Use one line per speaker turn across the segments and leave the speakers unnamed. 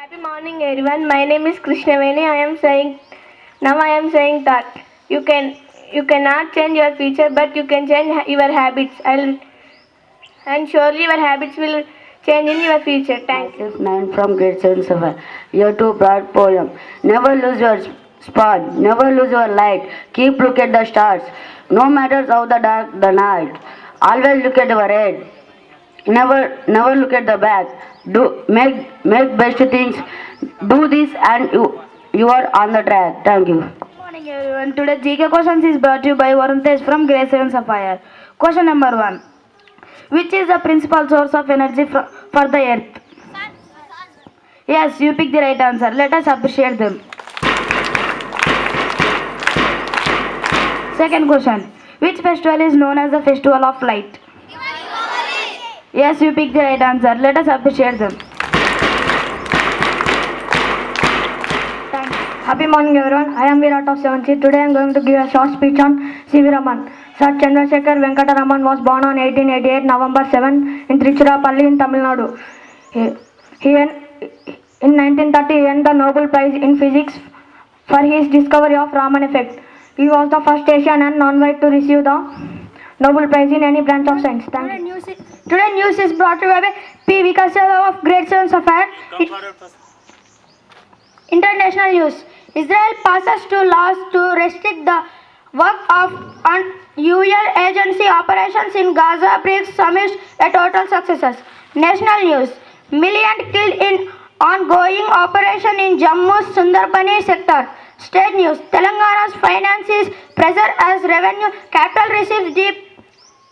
Happy morning, everyone. My name is Krishnaveni. I am saying that you cannot change your future, but you can change your habits. And surely your habits will change in your future. Thank you.
Myself, 9 from Grade-VII Sapphire. Year 2 broad poem. Never lose your spark, never lose your light. Keep look at the stars. No matter how the dark the night. Always look at your head. Never look at the back. Make best things. Do this and you are on the track. Thank you.
Good morning everyone. Today GK questions is brought to you by Varun Tej from Grade-VII Sapphire. Question number 1. Which is the principal source of energy for the earth? Yes, you pick the right answer. Let us appreciate them. Second question. Which festival is known as the Festival of Light? Yes, you pick the right answer. Let us appreciate them.
Thanks. Happy morning, everyone. I am Virat of 7th. Today I am going to give a short speech on C.V. Raman. Sir Chandrasekhar Venkata Raman was born on 1888 November 7 in Tiruchirappalli in Tamil Nadu. In 1930 he earned the Nobel Prize in Physics for his discovery of Raman effect. He was the first Asian and non-white to receive the Nobel Prize in any branch of science. Thank you. Today news is brought to you by P. Vikasala of Grade-VII Sapphire. International news. Israel passes two laws to restrict the work of UN agency operations in Gaza brings summit a total success. National news. Million killed in ongoing operation in Jammu's Sundarbani sector. State news. Telangana's finances pressure as revenue capital receives deep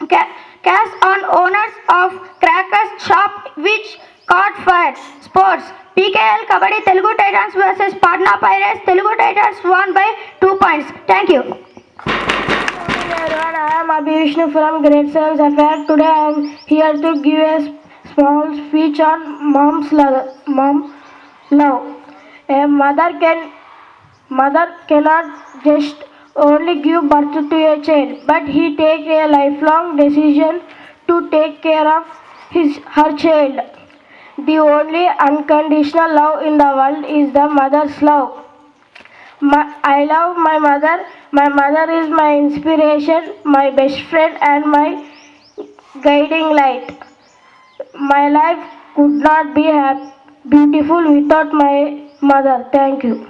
cash on owners of crackers shop which caught fire. Sports. PKL Kabaddi Telugu Titans versus Patna Pirates. Telugu Titans won by 2 points. Thank you. Everyone, I am Abhi Vishnu from Grade-VII Sapphire. Today I am here to give a small speech on mom love. A mother cannot just only give birth to a child, but he takes a lifelong decision to take care of her child. The only unconditional love in the world is the mother's love. I love my mother. My mother is my inspiration, my best friend and my guiding light. My life could not be beautiful without my mother. Thank you.